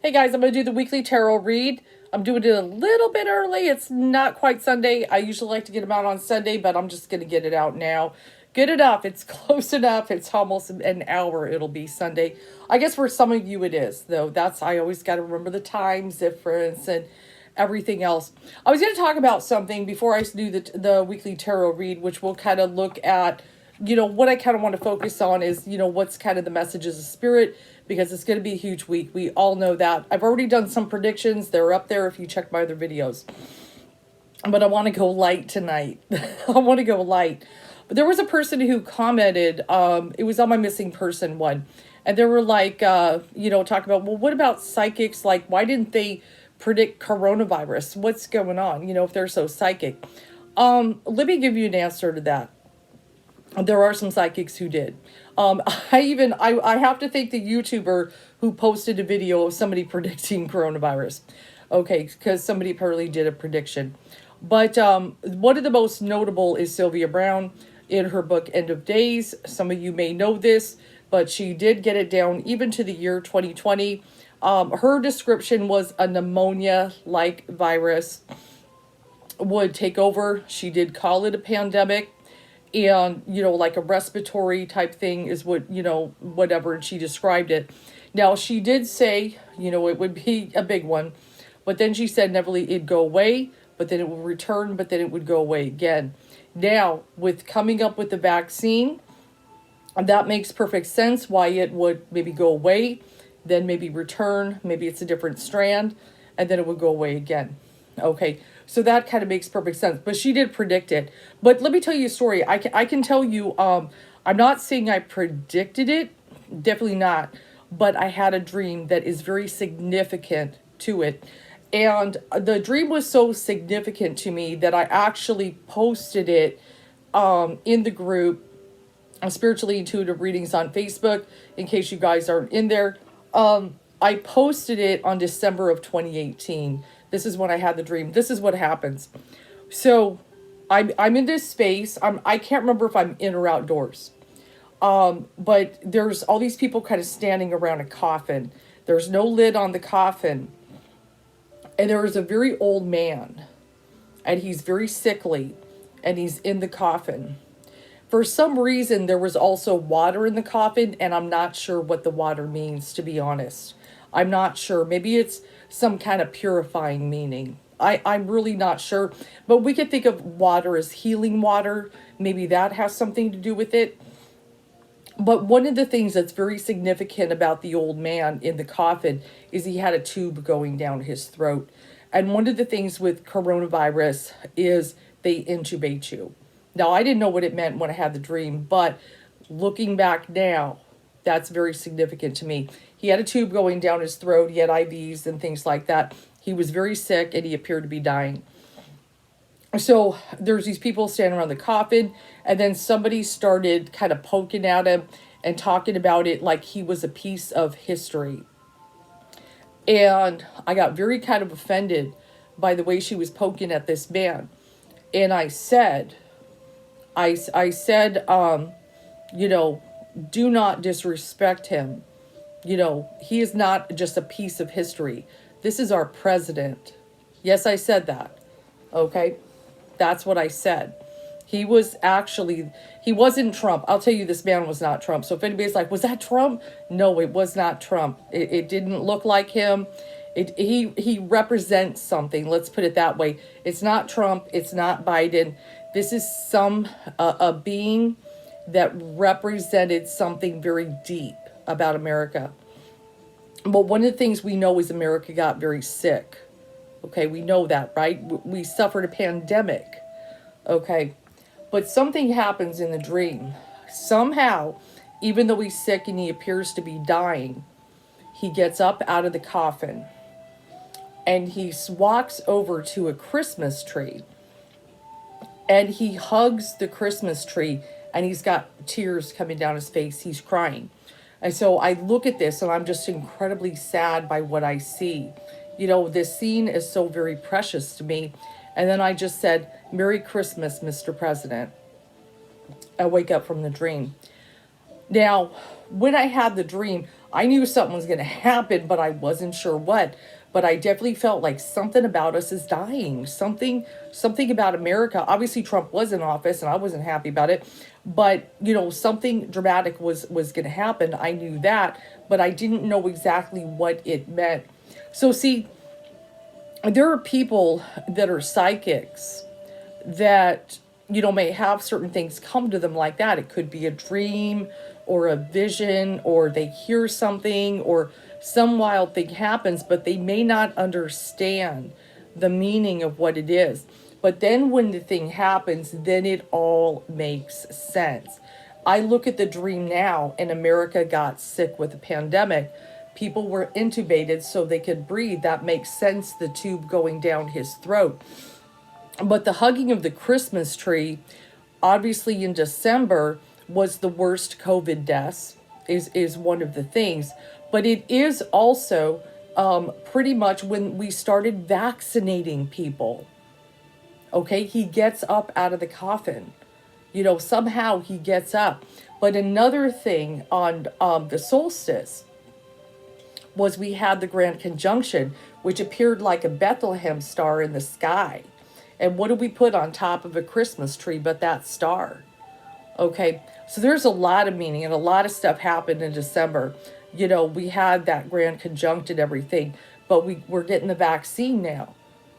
Hey guys, I'm going to do the weekly tarot read. I'm doing it a little bit early. It's not quite Sunday. I usually like to get them out on Sunday, but I'm just going to get it out now. Good enough. It's close enough. It's almost an hour. It'll be Sunday. I guess for some of you it is, though. I always got to remember the times difference and everything else. I was going to talk about something before I do the weekly tarot read, which we'll kind of look at, what I kind of want to focus on is, what's kind of the messages of spirit, because it's going to be a huge week. We all know that. I've already done some predictions. They're up there if you check my other videos. But I want to go light tonight. I want to go light. But there was a person who commented, it was on my missing person one. And they were like, talk about, well, what about psychics? Like, why didn't they predict coronavirus? What's going on? If they're so psychic. Let me give you an answer to that. There are some psychics who did. I have to thank the YouTuber who posted a video of somebody predicting coronavirus. Okay, because somebody apparently did a prediction. But one of the most notable is Sylvia Browne in her book End of Days. Some of you may know this, but she did get it down even to the year 2020. Her description was a pneumonia-like virus would take over. She did call it a pandemic. And, like a respiratory type thing is what, whatever, and she described it. Now, she did say, it would be a big one, but then she said inevitably it'd go away, but then it would return, but then it would go away again. Now, with coming up with the vaccine, that makes perfect sense why it would maybe go away, then maybe return, maybe it's a different strand, and then it would go away again. Okay, so that kind of makes perfect sense. But she did predict it. But let me tell you a story. I can tell you, I'm not saying I predicted it. Definitely not. But I had a dream that is very significant to it. And the dream was so significant to me that I actually posted it in the group, Spiritually Intuitive Readings on Facebook, in case you guys aren't in there. I posted it on December of 2018. This is when I had the dream. This is what happens. So I'm in this space. I can't remember if I'm in or outdoors. But there's all these people kind of standing around a coffin. There's no lid on the coffin. And there is a very old man. And he's very sickly. And he's in the coffin. For some reason, there was also water in the coffin. And I'm not sure what the water means, to be honest. I'm not sure. Maybe it's some kind of purifying meaning. I'm really not sure. But we could think of water as healing water. Maybe that has something to do with it. But one of the things that's very significant about the old man in the coffin is he had a tube going down his throat. And one of the things with coronavirus is they intubate you. Now, I didn't know what it meant when I had the dream, but looking back now, that's very significant to me. He had a tube going down his throat. He had IVs and things like that. He was very sick and he appeared to be dying. So there's these people standing around the coffin, and then somebody started kind of poking at him and talking about it like he was a piece of history. And I got very kind of offended by the way she was poking at this man. And I said, do not disrespect him. He is not just a piece of history. This is our president. Yes, I said that. Okay? That's what I said. He wasn't Trump. I'll tell you, this man was not Trump. So if anybody's like, was that Trump? No, it was not Trump. It didn't look like him. He represents something. Let's put it that way. It's not Trump. It's not Biden. This is a being that represented something very deep about America. But one of the things we know is America got very sick. Okay, we know that, right? We suffered a pandemic. Okay, but something happens in the dream. Somehow, even though he's sick and he appears to be dying, he gets up out of the coffin and he walks over to a Christmas tree and he hugs the Christmas tree and he's got tears coming down his face. He's crying. And so I look at this and I'm just incredibly sad by what I see. This scene is so very precious to me. And then I just said, Merry Christmas, Mr. President. I wake up from the dream. Now, when I had the dream, I knew something was going to happen, but I wasn't sure what. But I definitely felt like something about us is dying. Something about America. Obviously, Trump was in office, and I wasn't happy about it. But something dramatic was going to happen. I knew that, but I didn't know exactly what it meant. So see, there are people that are psychics that may have certain things come to them like that. It could be a dream or a vision, or they hear something, or some wild thing happens, but they may not understand the meaning of what it is. But then when the thing happens, then it all makes sense. I look at the dream now, and America got sick with a pandemic. People were intubated so they could breathe. That makes sense, the tube going down his throat. But the hugging of the Christmas tree, obviously in December, was the worst COVID deaths, is one of the things. But it is also pretty much when we started vaccinating people. Okay, he gets up out of the coffin. Somehow he gets up. But another thing on the solstice was we had the Grand Conjunction, which appeared like a Bethlehem star in the sky. And what do we put on top of a Christmas tree but that star? Okay, so there's a lot of meaning, and a lot of stuff happened in December. We had that Grand Conjunct and everything, but we're getting the vaccine now.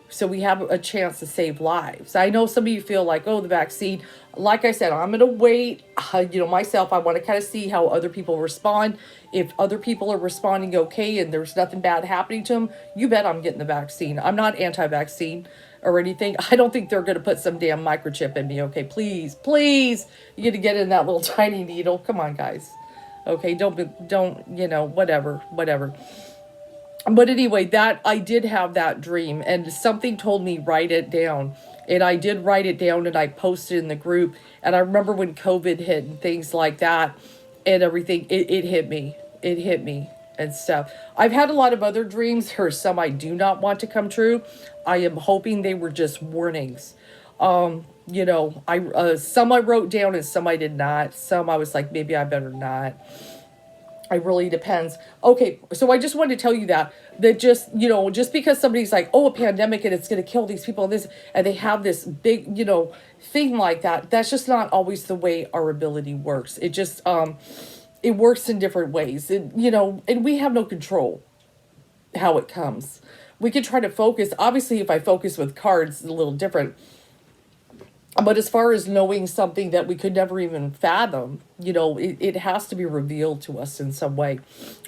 So we have a chance to save lives. I know some of you feel like, oh, the vaccine. Like I said, I'm going to wait. Myself, I want to kind of see how other people respond. If other people are responding okay and there's nothing bad happening to them, you bet I'm getting the vaccine. I'm not anti-vaccine or anything. I don't think they're going to put some damn microchip in me. Okay, please, please. You get to get in that little tiny needle. Come on, guys. Okay, don't, whatever. But anyway, that I did have that dream, and something told me write it down. And I did write it down, and I posted in the group. And I remember when COVID hit and things like that and everything, it hit me. It hit me and stuff. I've had a lot of other dreams. There are some I do not want to come true. I am hoping they were just warnings. Some I wrote down and some I did not. Some I was like, maybe I better not. It really depends. Okay, so I just wanted to tell you that just because somebody's like, oh, a pandemic and it's going to kill these people and they have this big, thing like that, that's just not always the way our ability works. It just, it works in different ways. And we have no control how it comes. We can try to focus. Obviously, if I focus with cards, it's a little different. But as far as knowing something that we could never even fathom, it has to be revealed to us in some way.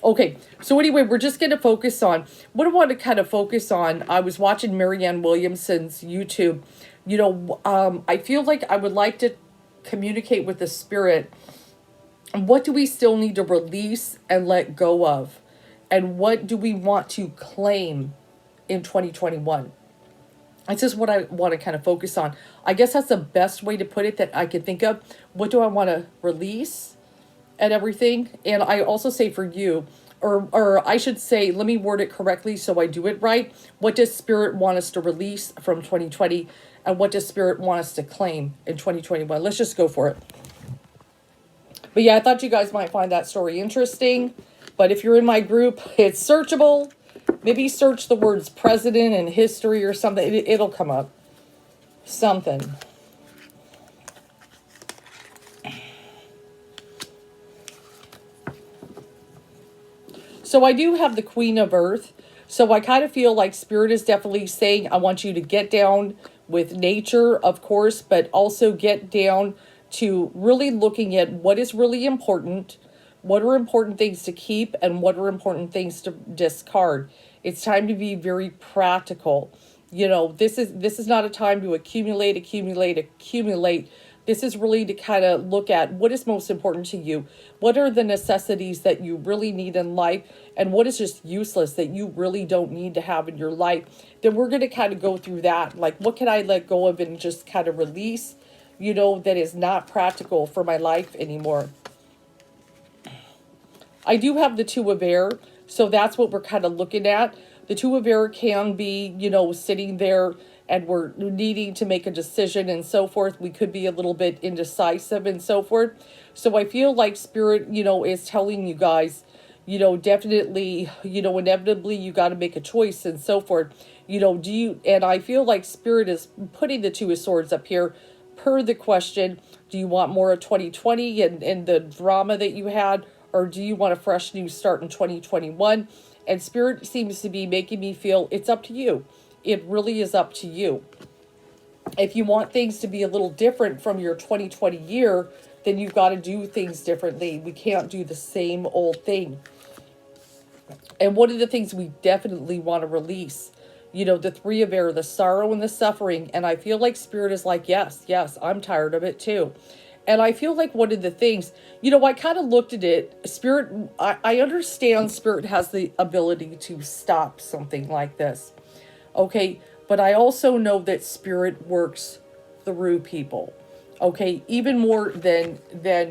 Okay, so anyway, we're just going to focus on, what I want to kind of focus on, I was watching Marianne Williamson's YouTube. I feel like I would like to communicate with the spirit. What do we still need to release and let go of? And what do we want to claim in 2021? It's just what I want to kind of focus on. I guess that's the best way to put it that I can think of. What do I want to release and everything? And I also say for you, or I should say, let me word it correctly so I do it right. What does Spirit want us to release from 2020? And what does Spirit want us to claim in 2021? Let's just go for it. But yeah, I thought you guys might find that story interesting. But if you're in my group, it's searchable. Maybe search the words president and history or something. It'll come up. Something. So I do have the Queen of Earth. So I kind of feel like Spirit is definitely saying, I want you to get down with nature, of course, but also get down to really looking at what is really important, what are important things to keep, and what are important things to discard. It's time to be very practical. This is not a time to accumulate. This is really to kind of look at what is most important to you. What are the necessities that you really need in life, and what is just useless that you really don't need to have in your life? Then we're going to kind of go through that. Like, what can I let go of and just kind of release, that is not practical for my life anymore. I do have the Two of Air, so that's what we're kind of looking at. The Two of Air can be, sitting there and we're needing to make a decision and so forth. We could be a little bit indecisive and so forth. So I feel like Spirit, is telling you guys, definitely, inevitably you got to make a choice and so forth. Do you, and I feel like Spirit is putting the Two of Swords up here per the question, do you want more of 2020 and the drama that you had, or do you want a fresh new start in 2021? And Spirit seems to be making me feel it's up to you. It really is up to you. If you want things to be a little different from your 2020 year, then you've got to do things differently. We can't do the same old thing. And one of the things we definitely want to release, the Three of Air, the sorrow and the suffering. And I feel like Spirit is like, yes, yes, I'm tired of it too. And I feel like one of the things, I kind of looked at it, Spirit, I understand Spirit has the ability to stop something like this. Okay, but I also know that Spirit works through people. Okay, even more than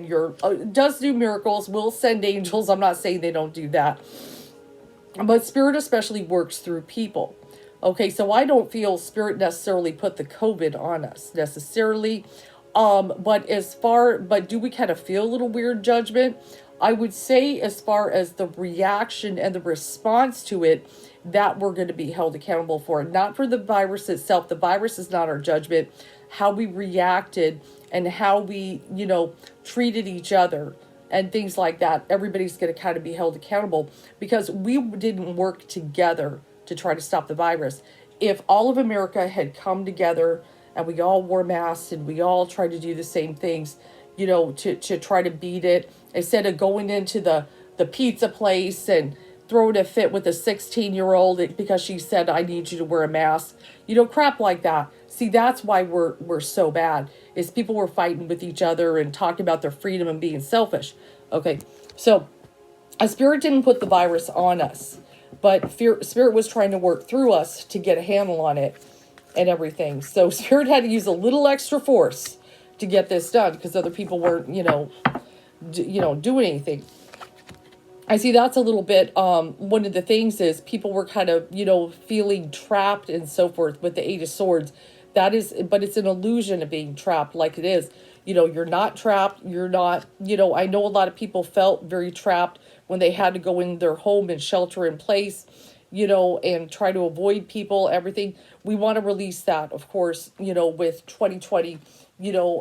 your does do miracles, will send angels. I'm not saying they don't do that, but Spirit especially works through people. Okay, so I don't feel Spirit necessarily put the COVID on us necessarily. But do we kind of feel a little weird judgment? I would say as far as the reaction and the response to it, that we're going to be held accountable for. Not for the virus itself. The virus is not our judgment. How we reacted and how we, treated each other and things like that. Everybody's going to kind of be held accountable because we didn't work together to try to stop the virus. If all of America had come together and we all wore masks and we all tried to do the same things, to try to beat it, instead of going into the pizza place and throwing a fit with a 16-year-old because she said, I need you to wear a mask, crap like that. See, that's why we're so bad, is people were fighting with each other and talking about their freedom and being selfish. Okay, so a Spirit didn't put the virus on us, but Spirit was trying to work through us to get a handle on it and everything. So Spirit had to use a little extra force to get this done because other people weren't, doing anything. I see that's a little bit, one of the things is people were kind of, feeling trapped and so forth with the Eight of Swords. But it's an illusion of being trapped like it is. You're not trapped. You're not, I know a lot of people felt very trapped when they had to go in their home and shelter in place, and try to avoid people, everything. We want to release that, of course, with 2020,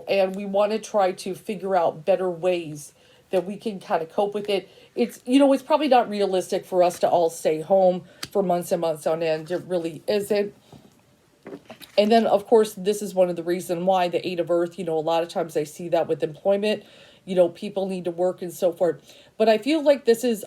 and we want to try to figure out better ways that we can kind of cope with it. It's probably not realistic for us to all stay home for months and months on end. It really isn't. And then, of course, this is one of the reasons why the Eight of Earth, a lot of times I see that with employment, people need to work and so forth. But I feel like this is,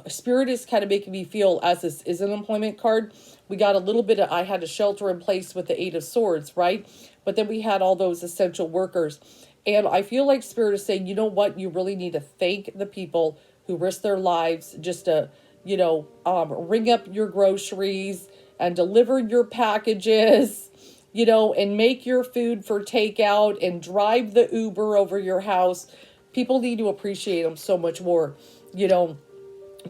Spirit is kind of making me feel, as this is an employment card, we got a little bit of, I had to shelter in place with the Eight of Swords, right? But then we had all those essential workers. And I feel like Spirit is saying, you know what, you really need to thank the people who risk their lives just to, ring up your groceries and deliver your packages, and make your food for takeout and drive the Uber over your house. People need to appreciate them so much more,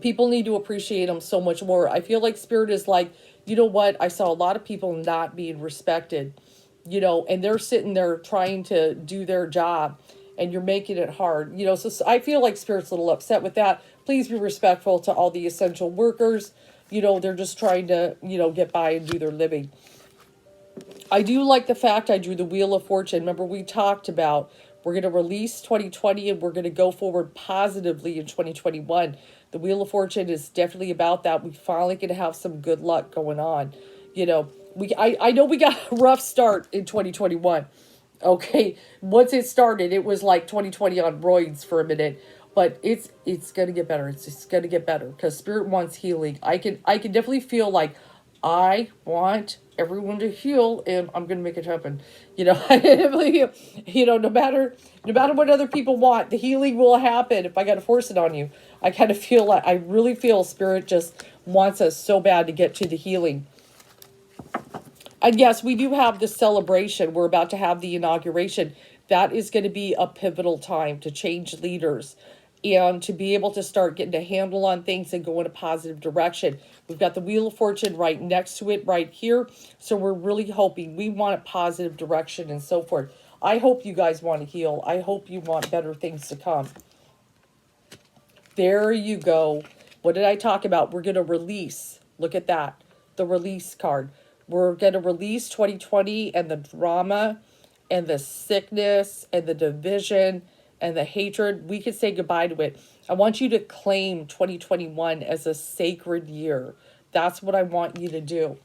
people need to appreciate them so much more. I feel like Spirit is like, you know what, I saw a lot of people not being respected, and they're sitting there trying to do their job and you're making it hard, so I feel like Spirit's a little upset with that. Please be respectful to all the essential workers. They're just trying to, get by and do their living. I do like the fact I drew the Wheel of Fortune. Remember, we talked about we're going to release 2020 and we're going to go forward positively in 2021. The Wheel of Fortune is definitely about that. We finally going to have some good luck going on. I know we got a rough start in 2021. Okay, once it started, it was like 2020 on roids for a minute. But it's going to get better. It's just going to get better because Spirit wants healing. I can definitely feel like I want everyone to heal, and I'm going to make it happen. No matter what other people want, the healing will happen if I got to force it on you. I kind of feel like, I really feel Spirit just wants us so bad to get to the healing. And yes, we do have the celebration. We're about to have the inauguration. That is going to be a pivotal time to change leaders and to be able to start getting a handle on things and go in a positive direction. We've got the Wheel of Fortune right next to it right here. So we're really hoping, we want a positive direction and so forth. I hope you guys want to heal. I hope you want better things to come. There you go. What did I talk about? We're going to release. Look at that. The release card. We're going to release 2020 and the drama and the sickness and the division and the hatred. We could say goodbye to it. I want you to claim 2021 as a sacred year. That's what I want you to do.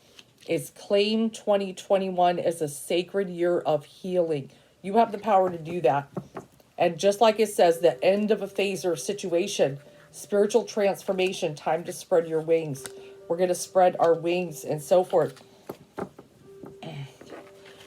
Is claim 2021 as a sacred year of healing. You have the power to do that. And just like it says, the end of a phase or situation, spiritual transformation, time to spread your wings. We're going to spread our wings and so forth.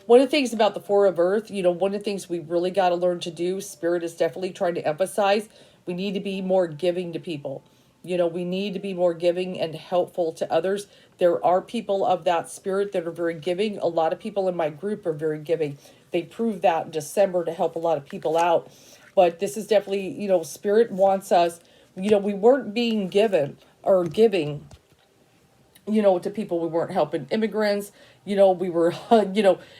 One of the things about the Four of Earth, one of the things we really got to learn to do, Spirit is definitely trying to emphasize, we need to be more giving to people. We need to be more giving and helpful to others. There are people of that spirit that are very giving. A lot of people in my group are very giving. They proved that in December to help a lot of people out. But this is definitely, Spirit wants us, we weren't being given or giving, to people. We weren't helping immigrants. We were,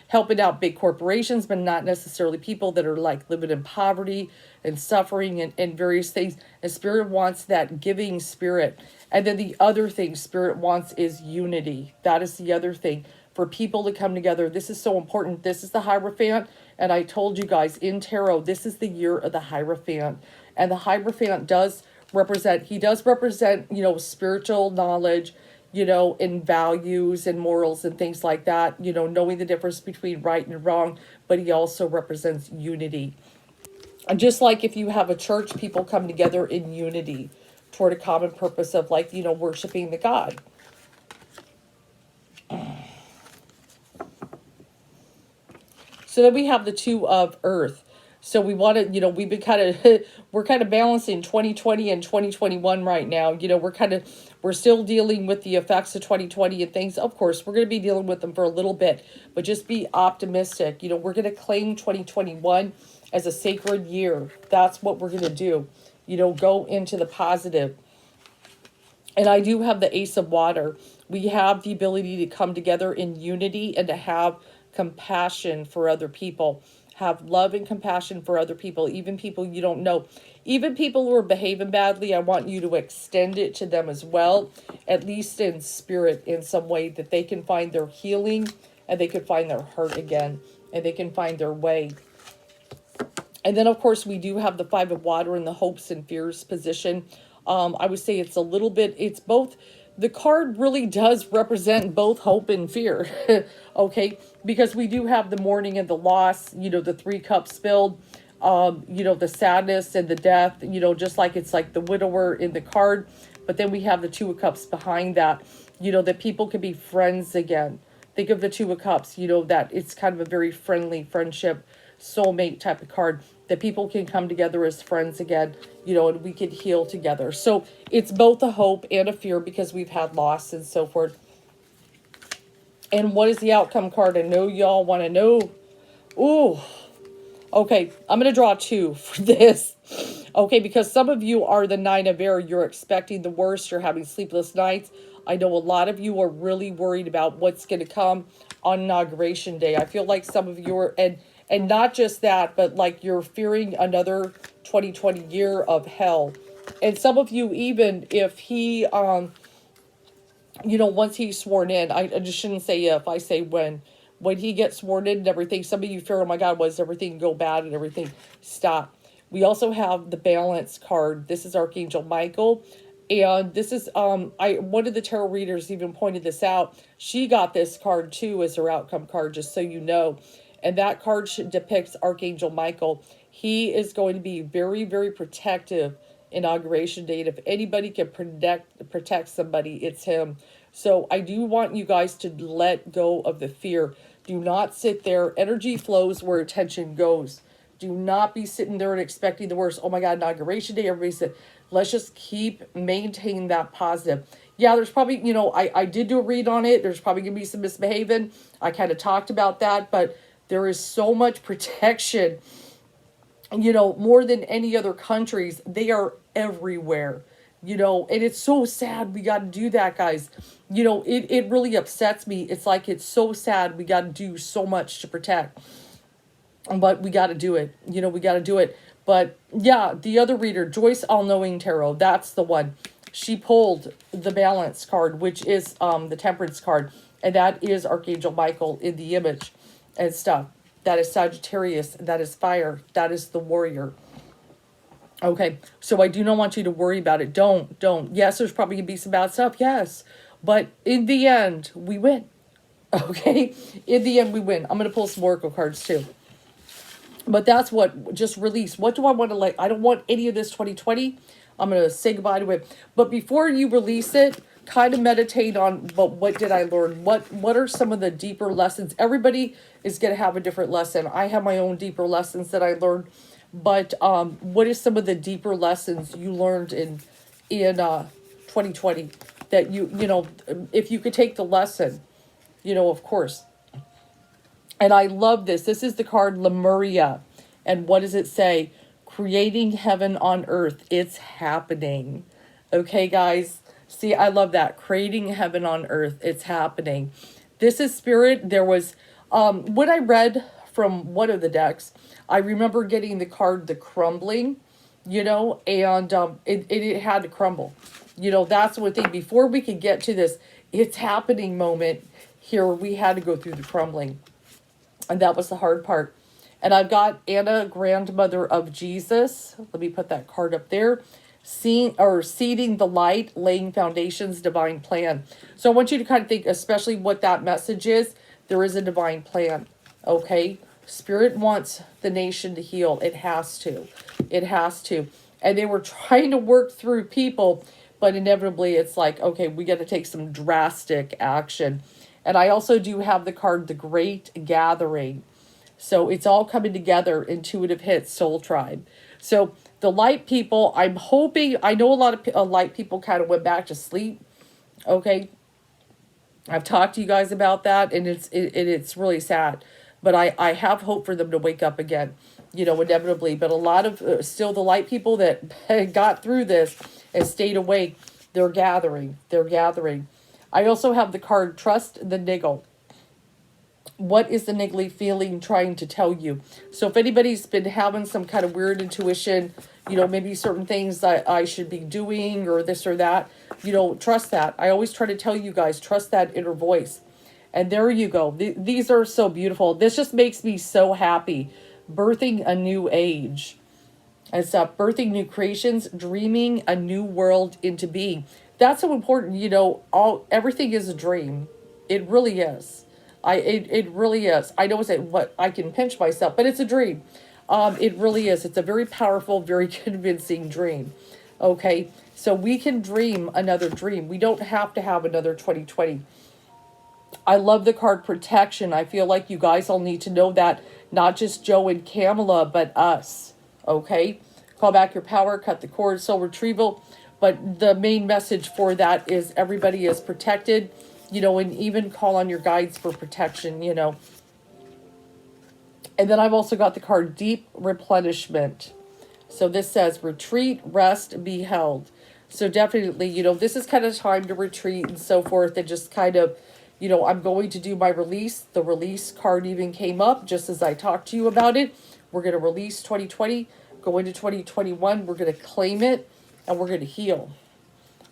helping out big corporations, but not necessarily people that are like living in poverty and suffering and various things. And Spirit wants that giving spirit. And then the other thing Spirit wants is unity. That is the other thing, for people to come together. This is so important. This is the Hierophant. And I told you guys in tarot, this is the year of the Hierophant. And the Hierophant does represent, spiritual knowledge, in values and morals and things like that, knowing the difference between right and wrong, but he also represents unity. And just like if you have a church, people come together in unity toward a common purpose of worshiping the God. So then we have the Two of Earth. So we want to, we've been we're kind of balancing 2020 and 2021 right now. We're still dealing with the effects of 2020 and things. Of course, we're going to be dealing with them for a little bit, but just be optimistic. We're going to claim 2021 as a sacred year. That's what we're going to do. Go into the positive. And I do have the Ace of Water. We have the ability to come together in unity and to have compassion for other people. Have love and compassion for other people, even people you don't know. Even people who are behaving badly, I want you to extend it to them as well, at least in spirit, in some way, that they can find their healing and they can find their heart again and they can find their way. And then, of course, we do have the Five of Water in the hopes and fears position. I would say it's a little bit, it's both. The card really does represent both hope and fear, okay? Because we do have the mourning and the loss, the 3 cups spilled, the sadness and the death, just like it's like the widower in the card. But then we have the 2 of Cups behind that, that people can be friends again. Think of the 2 of Cups, that it's kind of a very friendly friendship, soulmate type of card, that people can come together as friends again, and we can heal together. So it's both a hope and a fear because we've had loss and so forth. And what is the outcome card? I know y'all want to know. Ooh. Okay, I'm going to draw 2 for this. Okay, because some of you are the 9 of Air. You're expecting the worst. You're having sleepless nights. I know a lot of you are really worried about what's going to come on Inauguration Day. I feel like some of you are, and not just that, but like you're fearing another 2020 year of hell. And some of you, even if he, once he's sworn in, I just shouldn't say if, I say when he gets sworn in and everything, some of you fear, oh my God, was everything go bad and everything stop. We also have the Balance card. This is Archangel Michael. And this is, one of the tarot readers even pointed this out. She got this card too as her outcome card, just so you know. And that card depicts Archangel Michael. He is going to be very, very protective Inauguration Day. If anybody can protect somebody, it's him. So I do want you guys to let go of the fear. Do not sit there. Energy flows where attention goes. Do not be sitting there and expecting the worst. Oh my God, Inauguration Day. Everybody said, let's just maintain that positive. Yeah, there's probably, I did do a read on it. There's probably going to be some misbehaving. I kind of talked about that, but there is so much protection, more than any other countries. They are everywhere, and it's so sad we got to do that, guys. It really upsets me. It's like, it's so sad we got to do so much to protect, but we got to do it. We got to do it. But yeah, the other reader, Joyce All-Knowing Tarot, that's the one. she pulled the balance card, which is the temperance card, and that is Archangel Michael in the image and stuff. That is Sagittarius, that is fire, that is the warrior. Okay, so I do not want you to worry about it. Don't. Yes, there's probably gonna be some bad stuff, yes. But in the end, we win. Okay? In the end, we win. I'm gonna pull some Oracle cards too. But that's what, just release. What do I want to like? I don't want any of this 2020. I'm going to say goodbye to it. But before you release it, kind of meditate on, but what did I learn? What are some of the deeper lessons? Everybody is going to have a different lesson. I have my own deeper lessons that I learned. But what is some of the deeper lessons you learned in 2020 that you know, if you could take the lesson, you know, of course. And I love this. This is the card Lemuria. And what does it say? Creating heaven on earth. It's happening. Okay, guys? See, I love that. Creating heaven on earth. It's happening. This is spirit. There was, when I read from one of the decks, I remember getting the card The Crumbling, you know, and it had to crumble. You know, that's what they, before we could get to this it's happening moment here, we had to go through the crumbling. And that was the hard part. And I've got Anna, grandmother of Jesus. Let me put that card up there. Seeding the light, laying foundations, divine plan. So I want you to kind of think, especially what that message is. There is a divine plan. Okay? Spirit wants the nation to heal. It has to. It has to. And they were trying to work through people, but inevitably it's like, okay, we got to take some drastic action. And I also do have the card, The Great Gathering. So it's all coming together, intuitive hits, soul tribe. So the light people, I'm hoping, I know a lot of light people kind of went back to sleep. Okay. I've talked to you guys about that, and it's really sad. But I have hope for them to wake up again, you know, inevitably. But a lot of, still the light people that got through this and stayed awake, they're gathering. They're gathering. I also have the card Trust the Niggle. What is the niggly feeling trying to tell you? So if anybody's been having some kind of weird intuition, you know, maybe certain things that I should be doing or this or that, you know, trust that. I always try to tell you guys, trust that inner voice. And there you go. These are so beautiful. This just makes me so happy. Birthing a new age. And stuff. Birthing new creations. Dreaming a new world into being. That's so important, you know, everything is a dream. It really is. It really is. I know I can pinch myself, but it's a dream. It really is. It's a very powerful, very convincing dream. Okay, so we can dream another dream. We don't have to have another 2020. I love the card Protection. I feel like you guys all need to know that, not just Joe and Kamala, but us. Okay, call back your power, cut the cord, soul retrieval. But the main message for that is everybody is protected, you know, and even call on your guides for protection, you know. And then I've also got the card Deep Replenishment. So this says retreat, rest, be held. So definitely, you know, this is kind of time to retreat and so forth, and just kind of, you know, I'm going to do my release. The release card even came up just as I talked to you about it. We're going to release 2020, go into 2021. We're going to claim it. And we're going to heal.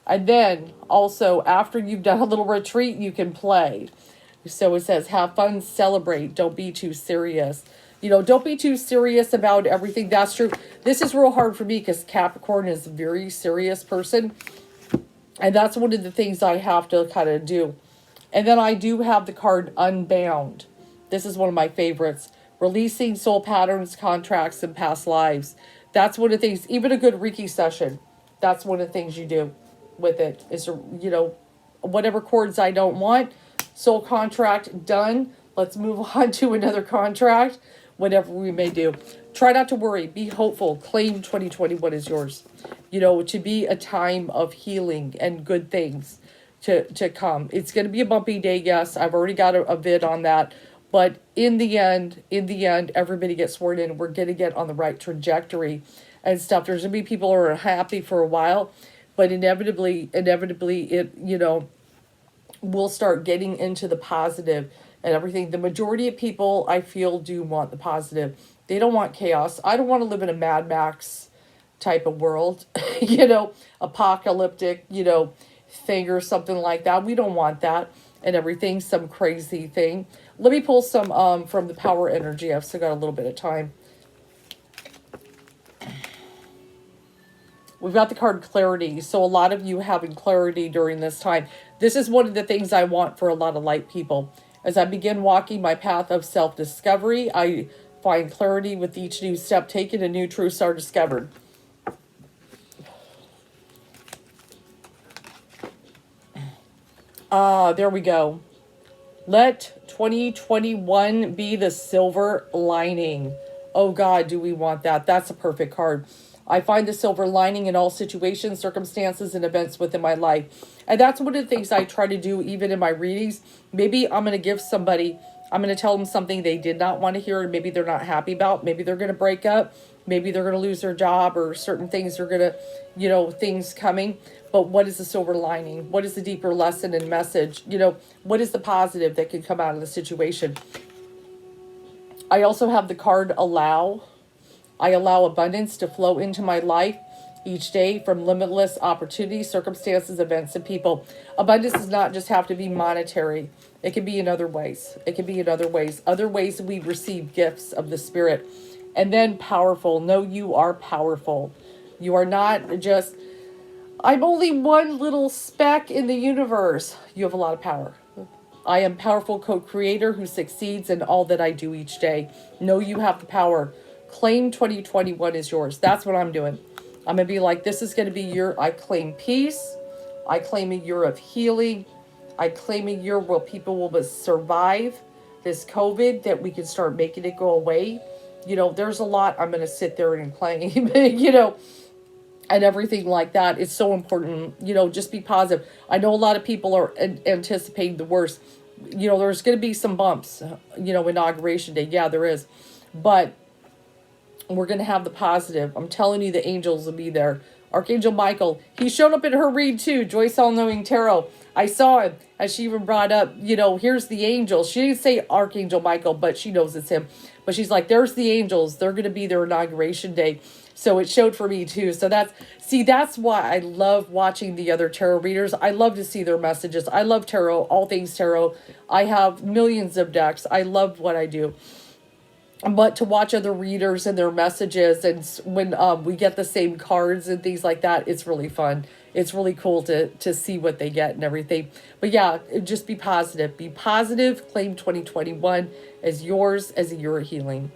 And then also, after you've done a little retreat, you can play. So it says, have fun, celebrate. Don't be too serious. You know, don't be too serious about everything. That's true. This is real hard for me because Capricorn is a very serious person. And that's one of the things I have to kind of do. And then I do have the card Unbound. This is one of my favorites. Releasing soul patterns, contracts, and past lives. That's one of the things, even a good Reiki session. That's one of the things you do with it is, you know, whatever cords I don't want, soul contract done. Let's move on to another contract, whatever we may do. Try not to worry. Be hopeful. Claim 2021 is yours. You know, to be a time of healing and good things to come. It's going to be a bumpy day, yes. I've already got a vid on that. But in the end, everybody gets sworn in. We're going to get on the right trajectory and stuff. There's going to be people who are happy for a while, but inevitably it, you know, we'll start getting into the positive and everything. The majority of people, I feel, do want the positive. They don't want chaos. I don't want to live in a Mad Max type of world, you know, apocalyptic, you know, thing or something like that. We don't want that and everything, some crazy thing. Let me pull some from the power energy. I've still got a little bit of time. We've got the card clarity. So a lot of you having clarity during this time. This is one of the things I want for a lot of light people. As I begin walking my path of self-discovery, I find clarity with each new step taken and new truths are discovered. There we go. Let 2021 be the silver lining. Oh God, do we want that? That's a perfect card. I find the silver lining in all situations, circumstances, and events within my life. And that's one of the things I try to do even in my readings. Maybe I'm going to give somebody, I'm going to tell them something they did not want to hear and maybe they're not happy about. Maybe they're going to break up. Maybe they're going to lose their job or certain things are going to, you know, things coming. But what is the silver lining? What is the deeper lesson and message? You know, what is the positive that can come out of the situation? I also have the card allow. I allow abundance to flow into my life each day from limitless opportunities, circumstances, events, and people. Abundance does not just have to be monetary. It can be in other ways. It can be in other ways. Other ways we receive gifts of the Spirit. And then powerful. No, you are powerful. You are not just, I'm only one little speck in the universe. You have a lot of power. I am powerful co-creator who succeeds in all that I do each day. Know you have the power. Claim 2021 is yours. That's what I'm doing. I'm going to be like, this is going to be your, I claim peace. I claim a year of healing. I claim a year where people will survive this COVID, that we can start making it go away. You know, there's a lot I'm going to sit there and claim, you know, and everything like that. It's so important, you know, just be positive. I know a lot of people are anticipating the worst. You know, there's going to be some bumps, you know, Inauguration Day. Yeah, there is. But we're going to have the positive. I'm telling you, the angels will be there. Archangel Michael, he showed up in her read too. Joyce All Knowing Tarot. I saw him, as she even brought up, you know, here's the angels. She didn't say Archangel Michael, but she knows it's him. But she's like, there's the angels. They're going to be their Inauguration Day. So it showed for me too. So that's why I love watching the other tarot readers. I love to see their messages. I love tarot, all things tarot. I have millions of decks. I love what I do. But to watch other readers and their messages, and when we get the same cards and things like that, it's really fun. It's really cool to see what they get and everything. But yeah, just be positive. Be positive. Claim 2021 as yours as a year of healing.